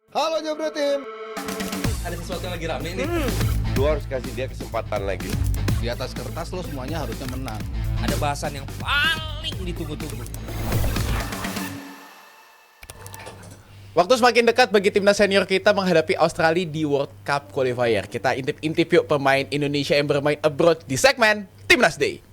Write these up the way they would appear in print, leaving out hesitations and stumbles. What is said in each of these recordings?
Halo Jabro Tim. Ada sesuatu yang lagi rame nih. Lu harus kasih dia kesempatan lagi. Di atas kertas lo semuanya harusnya menang. Ada bahasan yang paling ditunggu-tunggu. Waktu semakin dekat bagi timnas senior kita menghadapi Australia di World Cup Qualifier. Kita intip-intip yuk pemain Indonesia yang bermain abroad di segmen Timnas Day.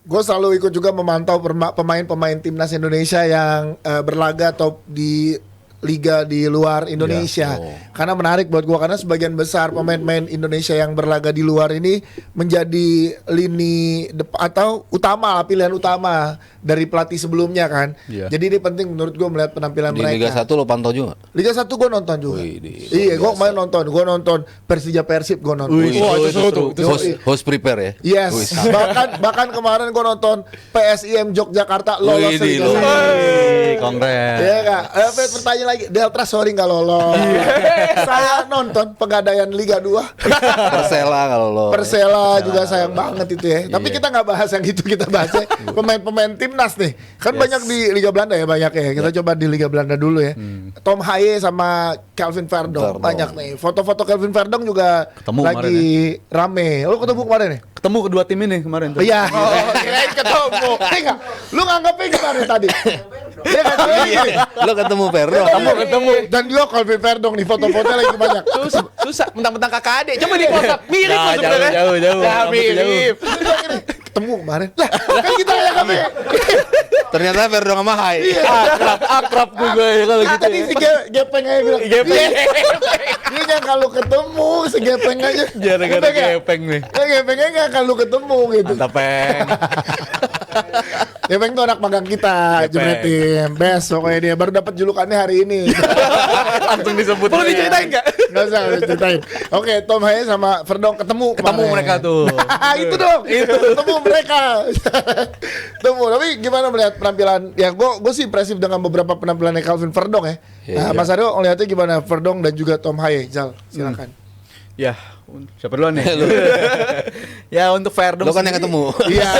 Gue selalu ikut juga memantau pemain-pemain timnas Indonesia yang berlaga atau di liga di luar Indonesia. Karena menarik buat gue, karena sebagian besar pemain-pemain Indonesia yang berlaga di luar ini menjadi lini atau utama, pilihan utama dari pelatih sebelumnya kan. Jadi ini penting menurut gue melihat penampilan Di mereka. Liga 1 lo pantau juga? Liga 1 gue nonton juga. Wih, Iya, gue kemarin nonton. Gue nonton Persija Persib, gue nonton. Wah, itu seru tuh. Host prepare ya? Yes, bahkan kemarin gue nonton PSIM Yogyakarta lolos Wih, Liga lolos. 1. Kongres. Iya kak, pertanyaan lagi, Delta sorry nggak lolos. Saya nonton pegadaian Liga 2. Persela kalau lo. Persela juga sayang banget itu ya. Tapi kita nggak bahas yang gitu, kita bahasnya pemain-pemain timnas nih. Kan banyak di Liga Belanda ya, banyak ya. Kita coba di Liga Belanda dulu ya. Tom Haye sama Kelvin Verdong banyak nih. Foto-foto Kelvin Verdong juga Ketemu lagi rame. Lo ketemu kemarin nih? Ketemu kedua tim ini kemarin tuh. Iya, kirain ketemu. Enggak, lu nganggapnya gimana tadi? Dia kan Lo ketemu Perdo. ketemu. Dan dia Calvin Verdong nih, foto-fotonya lagi banyak. Susah, mentang-mentang kakak adik. Coba di close up, mirip loh sebenarnya. Jauh. Ya, mirip. Ketemu kemarin. Lah, kan kita ya kami. Ternyata Perdo sama Hai. Akrab juga ya kalau gitu. Tadi si Gepeng aja bilang. Gepeng. Dia nggak kalau ketemu si Gepeng aja. Gara-gara Gepeng nih. Ya Gepengnya nggak kalau ketemu gitu. Mantap, Peng. Gepeng tuh anak magang kita, Jebretin. Best pokoknya dia baru dapat julukannya hari ini. Langsung disebut. Perlu diceritain nggak? Nggak usah ceritain. Oke, Tom Haye sama Verdong ketemu kemarin. mereka tuh. Itu dong. Itu ketemu mereka. Temu. Tapi gimana melihat penampilan? Ya gue sih impresif dengan beberapa penampilannya Calvin Verdong ya. Nah, Mas Aryo ngeliatnya gimana Verdong dan juga Tom Haye? Jal, silakan. Ya, siapa duluan nih? Ya untuk Verdong. Lo kan yang ketemu. Iya.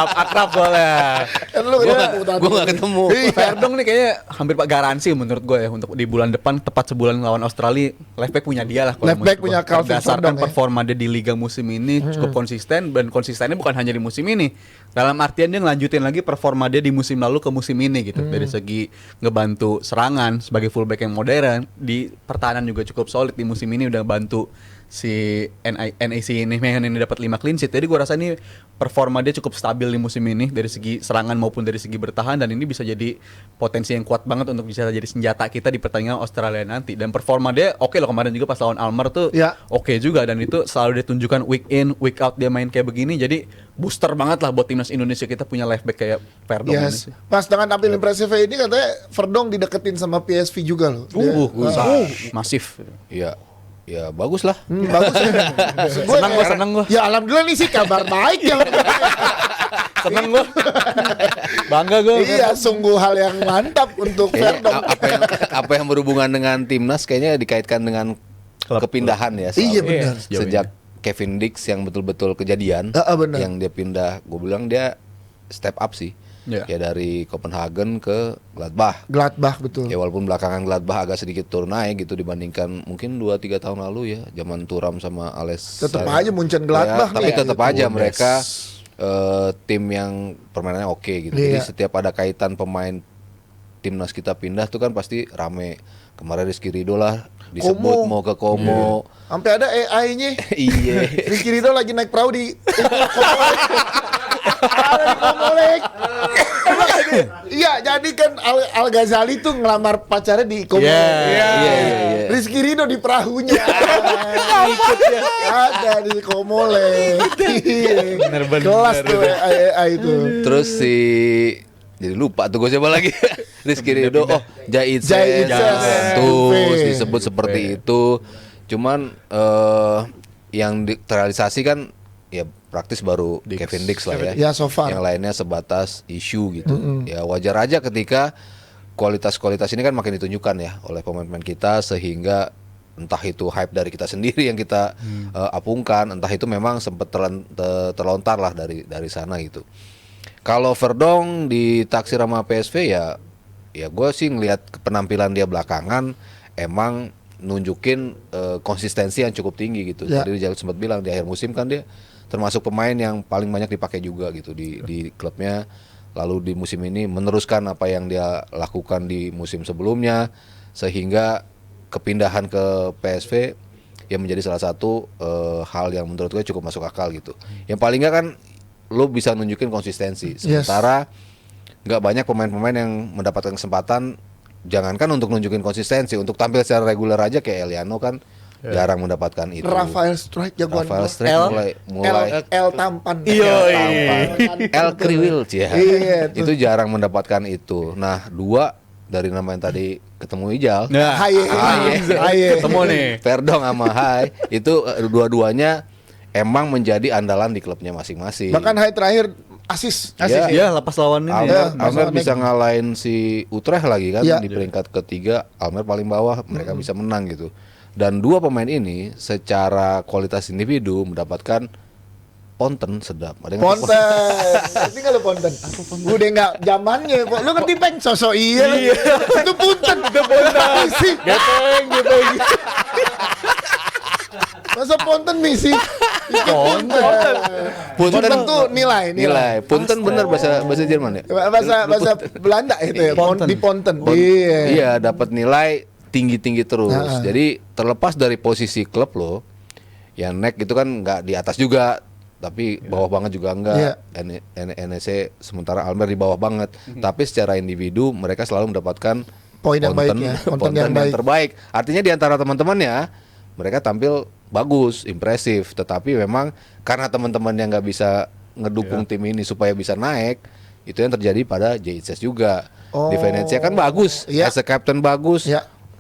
akrab boleh. Lu ketemu tadi. Gue gak ketemu. Verdong nih kayaknya hampir garansi menurut gue ya untuk di bulan depan tepat sebulan lawan Australia, left back punya dia lah. Left back punya Calvin Berdasarkan Verdong ya. performa dia di liga musim ini cukup konsisten, dan konsistennya bukan hanya di musim ini. Dalam artian dia ngelanjutin lagi performa dia di musim lalu ke musim ini gitu. Dari segi ngebantu serangan sebagai fullback yang modern, di pertahanan juga cukup solid di musim ini, udah bantu si NAC ini dapat 5 clean sheet. Jadi gue rasa ini performa dia cukup stabil di musim ini dari segi serangan maupun dari segi bertahan, dan ini bisa jadi potensi yang kuat banget untuk bisa jadi senjata kita di pertandingan Australia nanti. Dan performa dia oke loh, kemarin juga pas lawan Almer tuh oke juga, dan itu selalu dia tunjukkan week in week out dia main kayak begini. Jadi booster banget lah buat timnas Indonesia, kita punya left back kayak Verdong ini Yes. sih. Pas dengan tampil impresifnya ini katanya Verdong dideketin sama PSV juga loh. Masif. Iya. Ya bagus lah. Bagus ya. Seneng gua. Ya alhamdulillah nih sih kabar baik ya. Seneng gua. Bangga gua. Iya, sungguh hal yang mantap untuk Kayaknya Verdong. apa yang berhubungan dengan timnas kayaknya dikaitkan dengan kepindahan ya. Iya, benar. Sejak Kevin Dix yang betul-betul kejadian, benar. yang dia pindah, gue bilang dia step up sih. Iya. Ya dari Copenhagen ke Gladbach. Gladbach betul. Ya walaupun belakangan Gladbach agak sedikit turun naik gitu dibandingkan mungkin 2-3 tahun lalu ya, zaman Thuram sama Ales. Tetap aja Munchen Gladbach Ya, tapi nih. tetap aja mereka tim yang permainannya oke gitu. Jadi Iya. setiap ada kaitan pemain timnas kita pindah tuh kan pasti rame. Kemarin Rizky Ridho lah disebut Como. mau ke Como. Sampai ada AI-nya. Iya. Rizky Ridho lagi naik perahu di ada di Komolek. Iya, jadi kan Al Ghazali tuh ngelamar pacarnya di Komolek. Iya. Rizky Ridho di perahunya. Ada di Komolek. Bener-bener. Kelas tuh AI itu. Terus jadi lupa tuh gue siapa lagi. Rizky Ridho, Jahit Jahit Ses. Tuh Juve. disebut seperti itu. Cuman yang terrealisasi kan ya praktis baru Kevin Dix lah ya. Ya, so far. Yang lainnya sebatas isu gitu. Ya wajar aja ketika kualitas-kualitas ini kan makin ditunjukkan ya oleh pemain-pemain kita, sehingga entah itu hype dari kita sendiri yang kita apungkan, entah itu memang sempat terlontar lah dari sana gitu. Kalau Verdong ditaksir sama PSV ya gue sih ngelihat penampilan dia belakangan emang nunjukin konsistensi yang cukup tinggi gitu. Jadi dia sempat bilang di akhir musim kan dia termasuk pemain yang paling banyak dipakai juga gitu di klubnya. Lalu di musim ini meneruskan apa yang dia lakukan di musim sebelumnya, sehingga kepindahan ke PSV yang menjadi salah satu hal yang menurut gue cukup masuk akal gitu. Yang paling nggak kan lo bisa nunjukin konsistensi. Sementara nggak banyak pemain-pemain yang mendapatkan kesempatan, jangankan untuk nunjukin konsistensi, untuk tampil secara reguler aja kayak Eliano kan jarang mendapatkan itu. Rafael Strike jagoan Rafael gua. Strike mulai L tampan. El Kriwil Iya, itu jarang mendapatkan itu. Nah, 2 dari nama yang tadi ketemu Ijal, Haye. Ketemu nih. Verdong sama Hai, itu dua-duanya emang menjadi andalan di klubnya masing-masing. Bahkan Haye terakhir asis. Iya, lepas lawan ini ya. Almer bisa ngalahin si Utrecht lagi kan Ya. di peringkat ketiga, Almer paling bawah, mereka bisa menang gitu. Dan 2 pemain ini secara kualitas individu mendapatkan ponten sedap. Ada yang ngerti Ponten. Ngerti nggak lu Ponten? Udah nggak zamannya. Lu ngerti peng sosok iya. Itu Ponten. Itu Ponten. Misi. Gepeng. Masa Ponten misi? Ponten. Ponten tuh nilai. Punten bener bahasa Jerman ya? Bahasa Belanda itu ya. Ponten. Di Ponten. Iya, dapat nilai tinggi-tinggi terus. Jadi terlepas dari posisi klub lo, yang neck itu kan nggak di atas juga, tapi bawah banget juga enggak. NEC sementara Almer di bawah banget. Tapi secara individu mereka selalu mendapatkan Poin yang baik ya. ponten yang terbaik. Artinya di antara teman-temannya mereka tampil bagus, impresif. Tetapi memang karena teman-teman yang nggak bisa ngedukung tim ini supaya bisa naik, itu yang terjadi pada JHS juga. Di Venezia kan bagus, as a captain bagus.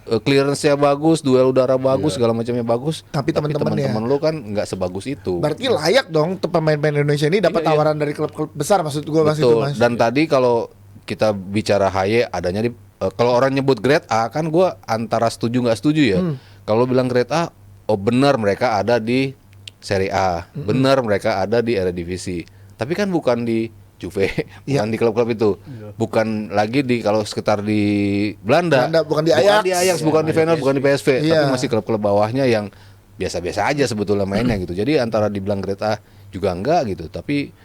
Clearance-nya bagus, duel udara bagus, segala macamnya bagus. Tapi teman-teman lu kan nggak sebagus itu. Berarti layak dong pemain-pemain Indonesia ini dapat tawaran dari klub-klub besar, maksud gua Mas itu, Betul. Mas. Dan tadi kalau kita bicara Haye adanya di kalau orang nyebut grade A kan gua antara setuju nggak setuju ya. Kalau bilang grade A, oh benar mereka ada di Serie A, benar mereka ada di Eredivisie. Tapi kan bukan di Juve, bukan di klub-klub itu, bukan lagi di kalau sekitar di Belanda, bukan di Ajax, bukan di Feyenoord, bukan di PSV, tapi masih klub-klub bawahnya yang biasa-biasa aja sebetulnya mainnya gitu. Jadi antara dibilang grade A juga enggak gitu, tapi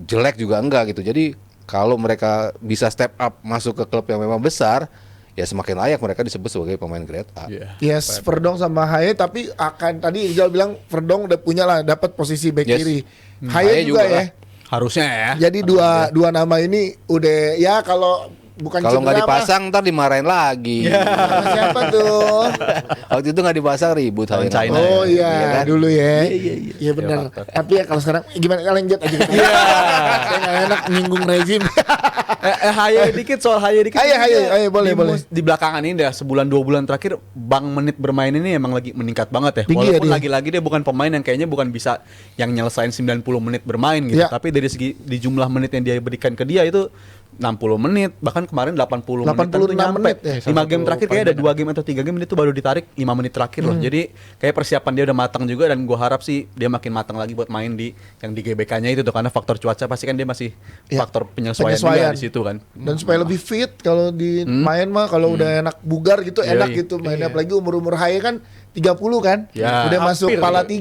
jelek juga enggak gitu. Jadi kalau mereka bisa step up masuk ke klub yang memang besar, ya semakin layak mereka disebut sebagai pemain grade A. Yes, Verdong sama Haye, tapi akan tadi Ijal bilang Verdong udah punya lah dapat posisi back kiri. Haye juga ya. Harusnya ya. Jadi dua nama ini udah ya kalau bukan kalau nggak cedera dipasang ntar dimarahin lagi. sama siapa tuh? Waktu itu nggak dipasang ribut Tahun Haye. China. Oh iya, kan? dulu ya. Iya benar. Tapi ya kalau sekarang gimana lanjut aja kita. Saya nggak enak nyinggung rezim. Haye dikit soal Haye dikit. Haye, boleh. Di belakangan ini dah sebulan 2 bulan terakhir menit bermain ini emang lagi meningkat banget ya. Tinggi Walaupun ya dia. lagi-lagi dia bukan pemain yang kayaknya bukan bisa yang nyelesain 90 menit bermain gitu. Ya. Tapi dari segi di jumlah menit yang dia berikan ke dia itu 60 menit, bahkan kemarin 80 menit 86 menit ya. 5 game terakhir kayak ada 2 game atau 3 game itu baru ditarik 5 menit terakhir loh. Jadi kayak persiapan dia udah matang juga, dan gua harap sih dia makin matang lagi buat main di yang di GBK-nya itu tuh, karena faktor cuaca pasti kan dia masih faktor penyesuaian juga di situ kan. Dan supaya lebih fit kalau di main mah kalau udah enak bugar gitu enak Iya. gitu mainnya, apalagi umur Haye kan 30 kan. Ya, Udah masuk hampir. pala 3.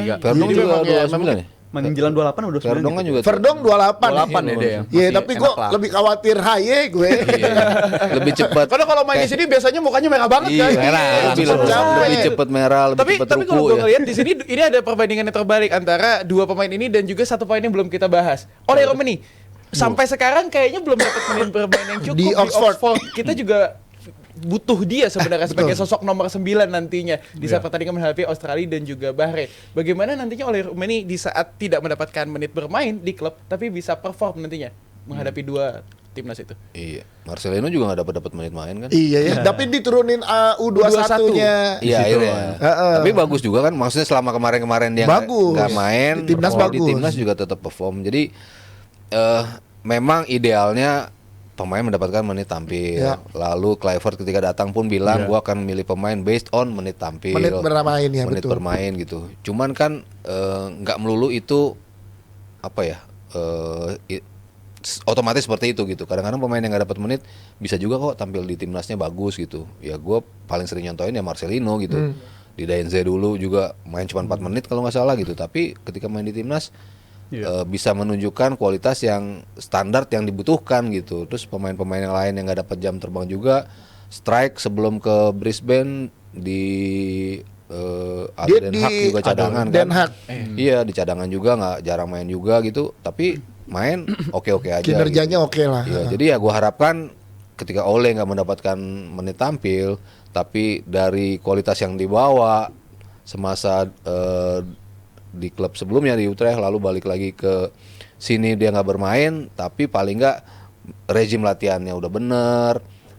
Iya. Verdong Jadi juga memang ya, 29 ya? Menjelang 28 udah 9 Verdong kan gitu. juga Verdong 28 28 ya dia ya. Iya, Masih tapi enak kok lah. lebih khawatir Haye gue. lebih cepat. Karena kalau main di sini biasanya mukanya merah banget Iya, kan. merah, lebih cepat merah, lebih Tapi cepat kalau ruku gue ya. ngeliat di sini ini ada perbandingan yang terbalik antara 2 pemain ini dan juga 1 pemain yang belum kita bahas. Oleh Romani sampai sekarang kayaknya belum dapat menit bermain yang cukup Di Oxford. Kita juga butuh dia sebenarnya sebagai sosok nomor 9 nantinya di saat pertandingan menghadapi Australia dan juga Bahrain. Bagaimana nantinya oleh Romani di saat tidak mendapatkan menit bermain di klub tapi bisa perform nantinya menghadapi 2 timnas itu. Iya, Marcelino juga nggak dapat menit main kan? Iya ya, tapi diturunin U21-nya. Iya akhirnya. Heeh. Tapi bagus juga kan, maksudnya selama kemarin-kemarin dia Bagus. nggak main, Di timnas perform, bagus. di timnas juga tetap perform. Jadi memang idealnya pemain mendapatkan menit tampil. Ya. Lalu Kluivert ketika datang pun bilang gua akan milih pemain based on menit tampil. Menit bermain ya, menit betul. bermain gitu. Cuman kan nggak melulu itu apa ya? Otomatis seperti itu gitu. Kadang-kadang pemain yang nggak dapat menit bisa juga kok tampil di timnasnya bagus gitu. Ya gue paling sering nyontoin ya Marcelino gitu. Di DNZ dulu juga main cuma 4 menit kalau nggak salah gitu. Tapi ketika main di timnas bisa menunjukkan kualitas yang standar yang dibutuhkan gitu. Terus pemain-pemain yang lain yang nggak dapat jam terbang juga strike sebelum ke Brisbane di Den Haag juga cadangan kan. Den Haag. Iya di cadangan juga nggak jarang main juga gitu. Tapi main oke-oke aja. Kinerjanya gitu. oke lah. Ya, jadi ya gue harapkan ketika Ole nggak mendapatkan menit tampil, tapi dari kualitas yang dibawa semasa di klub sebelumnya di Utrecht lalu balik lagi ke sini dia nggak bermain, tapi paling nggak rezim latihannya udah bener,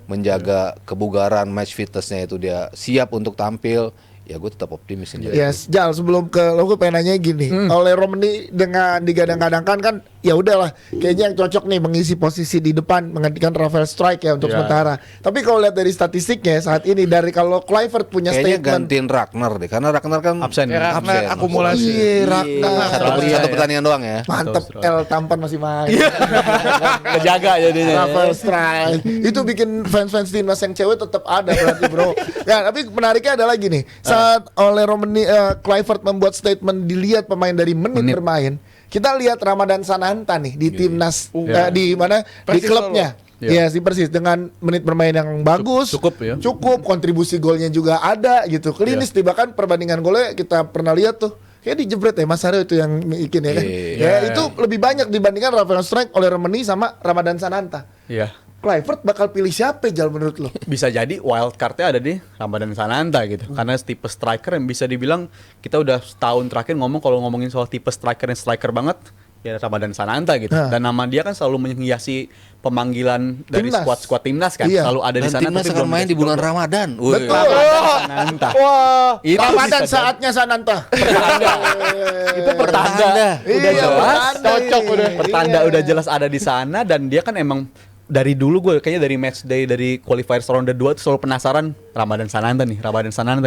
menjaga kebugaran match fitnessnya itu dia siap untuk tampil. Ya gue tetap optimis ini. Yes, Jal sebelum ke lo gue pengen nanya gini, oleh Romani dengan digadang-gadangkan kan, ya udahlah, kayaknya yang cocok nih mengisi posisi di depan menggantikan Rafael Strijk ya untuk sementara. Tapi kalau lihat dari statistiknya saat ini dari kalau Kluivert punya Kayaknya statement, gantiin Ragnar deh, karena Ragnar kan Absen. Karena akumulasi. iya Ragnar, satu pertandingan doang ya. mantep, El Tampan masih main. Kejaga jadinya. Rafael Strijk itu bikin fans-fans timnas yang cewek tetap ada berarti bro. Ya tapi menariknya ada lagi nih, saat oleh Romani Kluivert membuat statement dilihat pemain dari menit bermain, kita lihat Ramadan Sananta nih di timnas di mana di Persis klubnya. Iya. Yes, di Persis dengan menit bermain yang bagus, Cukup ya. cukup, kontribusi golnya juga ada gitu, klinis. Bahkan perbandingan golnya kita pernah lihat tuh kayak dijebret ya Mas Aryo itu yang bikin ya kan. Ya itu lebih banyak dibandingkan Rafael Strijk oleh Romani sama Ramadan Sananta. Iya. Kluivert bakal pilih siapa Jal menurut lo? Bisa jadi wild card-nya ada di Ramadan Sananta gitu. Karena tipe striker yang bisa dibilang kita udah setahun terakhir kalau ngomongin soal tipe striker yang striker banget ya Ramadan Sananta gitu. Dan nama dia kan selalu menghiasi pemanggilan dari Timnas. skuad timnas kan. Iya. Selalu ada di Dan sana timnas tapi akan belum main di bulan Ramadan. Wih. Betul. Sananta. Wah, Itu Ramadan bisa saatnya Sananta. Itu pertanda udah Iya, jelas pertanda cocok ini. udah pertanda Iya. udah jelas ada di sana dan dia kan emang dari dulu gue kayaknya dari match day dari qualifiers ronde 2 tuh selalu penasaran Ramadan Sananta nih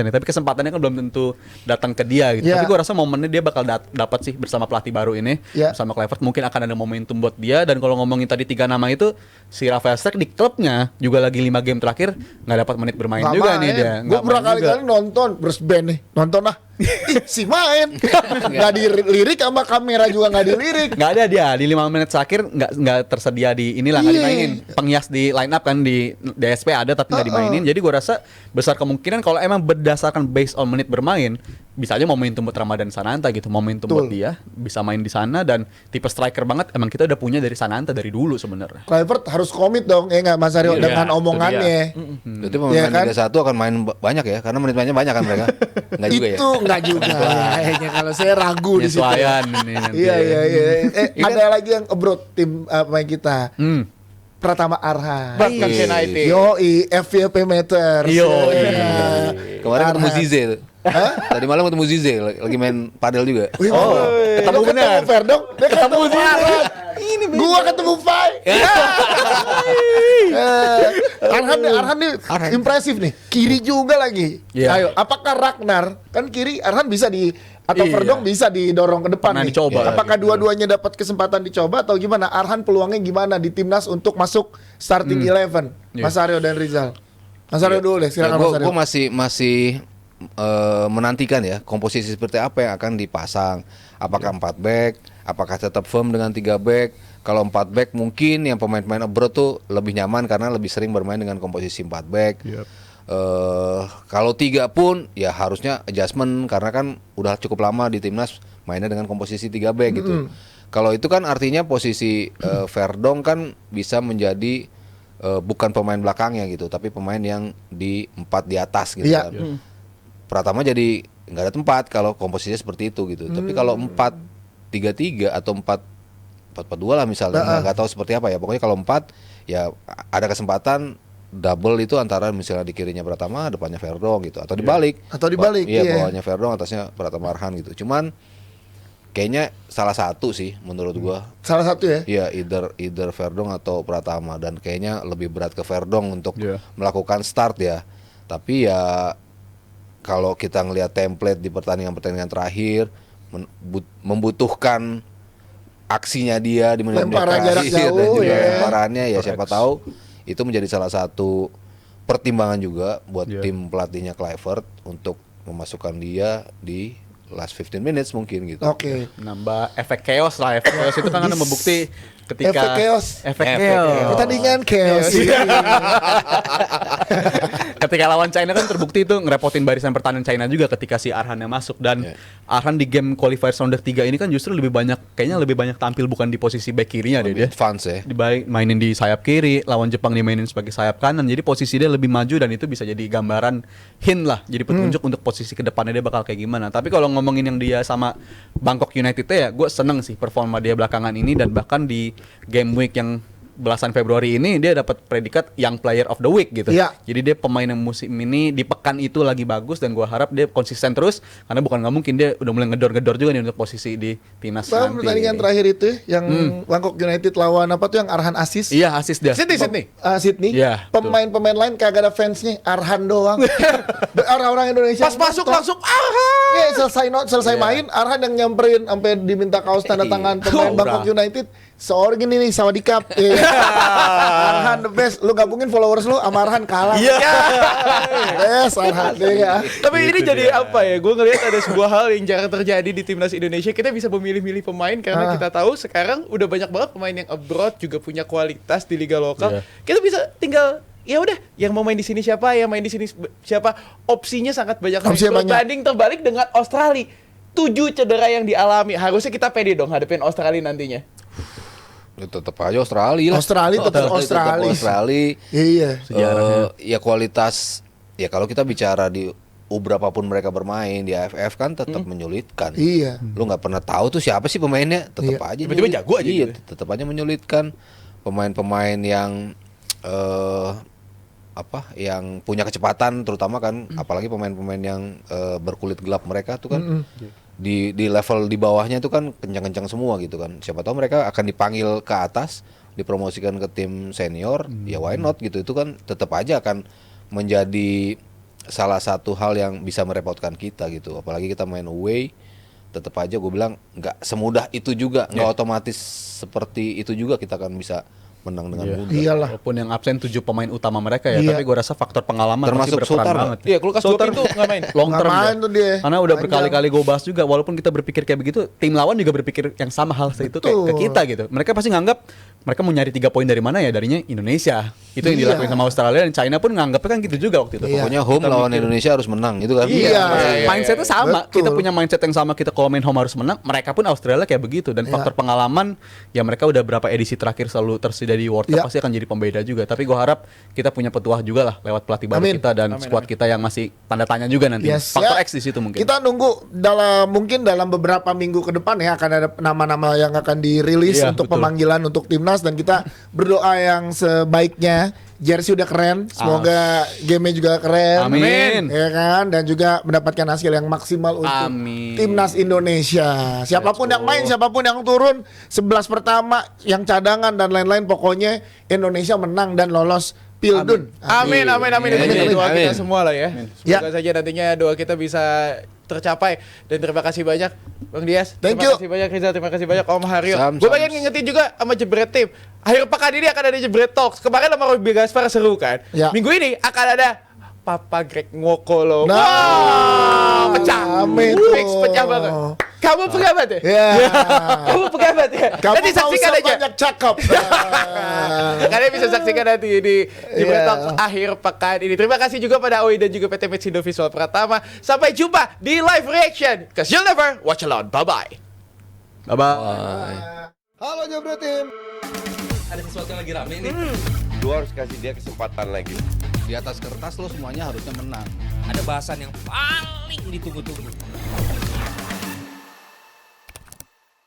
tapi kesempatannya kan belum tentu datang ke dia gitu. Iya. Tapi gue rasa momennya dia bakal dapat sih bersama pelatih baru ini Iya. bersama Kluivert mungkin akan ada momentum buat dia dan kalau ngomongin tadi 3 nama itu si Rafael Strijk di klubnya juga lagi 5 game terakhir nggak dapat menit bermain Nggak juga main. nih dia. Gue Nggak pernah main juga. kali-kali nonton Brisbane nih, nonton lah. Ih, si main. Nggak dilirik sama kamera juga nggak dilirik. Nggak ada dia di 5 menit terakhir nggak tersedia di inilah nggak Iya. dimainin penghias di line up kan di DSP ada tapi nggak dimainin jadi gue rasa besar kemungkinan kalau emang berdasarkan based on menit bermain bisa aja momentum buat Ramadan Sananta gitu momentum buat Betul. dia bisa main di sana dan tipe striker banget emang kita udah punya dari Sananta dari dulu sebenarnya. Kluivert harus komit dong, ya nggak Mas Aryo Iya, dengan itu omongannya. Berarti pemain Iya kan? Liga 1 akan main banyak ya, karena menit mainnya banyak kan mereka. Enggak juga ya. Itu nggak juga. Kayaknya kalau saya ragu di situ. Penyesuaian ini nanti. Iya. Ada lagi yang abroad tim pemain kita. Hmm. Pratama Arhan. Bahkan United. Yoi, FYP Matters. Yoi. Iya. Kemarin ketemu Arhan. Zize. Tadi malam ketemu Zize lagi main padel juga. Wih, ketemu benar. Fer dong. Dia ketemu Arhan. Ini gua ketemu Fai. Arhan nih impresif nih. Kiri juga lagi. Iya. Ayo, apakah Ragnar kan kiri Arhan bisa atau Iya. Verdong bisa didorong ke depan Pernah nih. dicoba. Apakah dua-duanya dapat kesempatan dicoba atau gimana? Arhan peluangnya gimana di timnas untuk masuk starting 11? Mas Aryo dan Rizal. Mas Aryo dulu deh, silakan Mas Aryo. Gue masih menantikan ya komposisi seperti apa yang akan dipasang. Apakah 4 back, apakah tetap firm dengan 3 back. Kalau 4 back mungkin yang pemain-pemain abroad tuh lebih nyaman karena lebih sering bermain dengan komposisi 4 back. Kalau 3 pun ya harusnya adjustment karena kan udah cukup lama di timnas mainnya dengan komposisi 3 back gitu. Kalau itu kan artinya posisi Verdong kan bisa menjadi bukan pemain belakangnya gitu, tapi pemain yang di 4 di atas gitu Iya. kan. Pratama jadi nggak ada tempat kalau komposisinya seperti itu gitu. Tapi kalau 4-3-3 atau 4-4-2 lah misalnya, nggak tahu seperti apa ya. Pokoknya kalau 4 ya ada kesempatan double itu antara misalnya di kirinya Pratama, depannya Verdong gitu, atau dibalik. Atau dibalik, Iya, iya. bawahnya Verdong, atasnya Pratama Arhan gitu. Cuman kayaknya salah satu sih menurut gua. Salah satu ya. Iya, either Verdong atau Pratama, dan kayaknya lebih berat ke Verdong untuk Iya. melakukan start ya. Tapi ya kalau kita ngelihat template di pertandingan-pertandingan terakhir membutuhkan aksinya dia di menit-menit Lemparan jarak terakhir dan jauh, juga ya. lemparannya ya siapa tahu itu menjadi salah satu pertimbangan juga buat Iya. tim pelatihnya Kluivert untuk memasukkan dia di last 15 minutes mungkin gitu. Oke. Nambah efek chaos lah. Efek chaos itu kan membukti ketika Efek chaos. Efek chaos. Pertandingan chaos. Ketika lawan China kan terbukti itu ngerepotin barisan pertahanan China juga ketika si Arhan yang masuk, dan Yeah. Arhan di game qualifiers ronde 3 ini kan justru kayaknya lebih banyak tampil bukan di posisi back kirinya deh dia. Advance ya. Mainin di sayap kiri, lawan Jepang dimainin sebagai sayap kanan. Jadi posisi dia lebih maju dan itu bisa jadi gambaran hint lah, jadi petunjuk untuk posisi kedepannya dia bakal kayak gimana. Tapi kalau ngomongin yang dia sama Bangkok United ya, gue seneng sih performa dia belakangan ini, dan bahkan di game week yang belasan Februari ini dia dapat predikat Young Player of the Week gitu. Iya. Jadi dia pemain yang musim ini di pekan itu lagi bagus, dan gue harap dia konsisten terus karena bukan nggak mungkin dia udah mulai ngedor-ngedor juga nih untuk posisi di timnas Bahkan nanti. pertandingan terakhir itu yang Bangkok United lawan apa tuh yang Arhan asis. Iya, asis dia. Sydney. Sydney. Iya, Pemain-pemain lain kagak ada fansnya, Arhan doang. Orang-orang Indonesia Pas masuk langsung Iya, selesai main, Arhan yang nyamperin sampai diminta kaos tanda tangan pemain Bangkok United. Sorry gini nih sama Dikap. Arhan the best. Lu gabungin followers lu sama Arhan kalah. Iya. Yes, Arhan ya. Tapi ini jadi apa ya? Gue ngelihat ada sebuah hal yang jarang terjadi di timnas Indonesia. Kita bisa memilih-milih pemain karena kita tahu sekarang udah banyak banget pemain yang abroad juga punya kualitas di liga lokal. Iya. Kita bisa tinggal ya udah, yang mau main di sini siapa, yang main di sini siapa. Opsinya sangat banyak. Opsinya banyak. Berbanding terbalik dengan Australia. 7 cedera yang dialami. Harusnya kita pede dong hadapin Australia nantinya. Ya, tetap aja Australia lah. Australia tetap Australia. Australia. Iya. Ya kualitas ya kalau kita bicara di berapapun mereka bermain di AFF kan tetap menyulitkan. Iya. Lu nggak pernah tahu tuh siapa sih pemainnya, tetap Iya. aja Tiba-tiba nyulit. jago aja Iya, gitu. tetap aja menyulitkan. Pemain-pemain yang yang punya kecepatan terutama kan, apalagi pemain-pemain yang berkulit gelap mereka tuh kan di level di bawahnya itu kan kencang-kencang semua gitu kan. Siapa tahu mereka akan dipanggil ke atas, dipromosikan ke tim senior, ya why not gitu. Itu kan tetap aja akan menjadi salah satu hal yang bisa merepotkan kita gitu. Apalagi kita main away, tetap aja gue bilang nggak semudah itu juga, nggak otomatis seperti itu juga kita akan bisa menang dengan mudah. Iyalah. Walaupun yang absen 7 pemain utama mereka ya, Iya. tapi gue rasa faktor pengalaman Termasuk pasti berperan Sultan banget. Iya, Lukas Jokin tuh nggak main. Long Nggak term main dia. tuh dia. Karena udah Panjang. berkali-kali gue bahas juga, walaupun kita berpikir kayak begitu, tim lawan juga berpikir yang sama hal itu kayak ke kita gitu. Mereka pasti nganggap mereka mau nyari 3 poin dari mana ya, darinya Indonesia. Itu yang Iya. dilakuin sama Australia, dan China pun nganggapnya kan gitu juga waktu itu. Iya. Pokoknya home Kita lawan mikir. Indonesia harus menang gitu kan. Iya. Mindsetnya sama, Betul. kita punya mindset yang sama, kita kalau main home harus menang, mereka pun Australia kayak begitu, dan faktor pengalaman ya mereka udah berapa edisi terakhir selalu tersedia di World Cup, Iya. pasti akan jadi pembeda juga. Tapi gue harap kita punya petuah juga lah lewat pelatih baru Amin. kita dan squad kita yang masih tanda tanya juga nanti. Yes. Faktor Ya, X di situ mungkin. Kita nunggu mungkin dalam beberapa minggu ke depan ya akan ada nama-nama yang akan dirilis Iya, untuk betul. pemanggilan untuk timnas, dan kita berdoa yang sebaiknya. Jersey udah keren, semoga game-nya juga keren. Amin. Ya kan, dan juga mendapatkan hasil yang maksimal untuk Amin. timnas Indonesia. Siapapun yang main, siapapun yang turun, 11 pertama, yang cadangan dan lain-lain, pokoknya Indonesia menang dan lolos Pildun. Amin. Itu Amin, jadi amin. doa kita Amin. semua lah ya. Ya. Semoga saja nantinya doa kita bisa tercapai. Dan terima kasih banyak Bang Dias. Thank terima you. kasih banyak Rizal, terima kasih banyak Om Haryo. Sam, Gue sam. pengen ngingetin juga sama Jebret Tim. Akhir pekan ini akan ada Jebret Talks. Kemarin sama Robi Gaspar seru kan. Ya. Minggu ini akan ada Papa Greg Ngokolo. Nah, Wah, pecah. rame Fix, tuh. pecah banget. Kamu pegabat ya? Ya. Kamu pegabat ya? Kamu Nanti mau saksikan aja. banyak cakep. Kalian bisa saksikan nanti di Iya. Talks akhir pekan ini. Terima kasih juga pada Oi dan juga PT Metsindo Visual Pratama. Sampai jumpa di live reaction. Cause you'll never watch alone. Bye-bye. Bye-bye. Halo Jebret Tim. Ada sesuatu yang lagi rame nih. Lu harus kasih dia kesempatan lagi. Di atas kertas lo semuanya harusnya menang. Ada bahasan yang paling ditunggu-tunggu.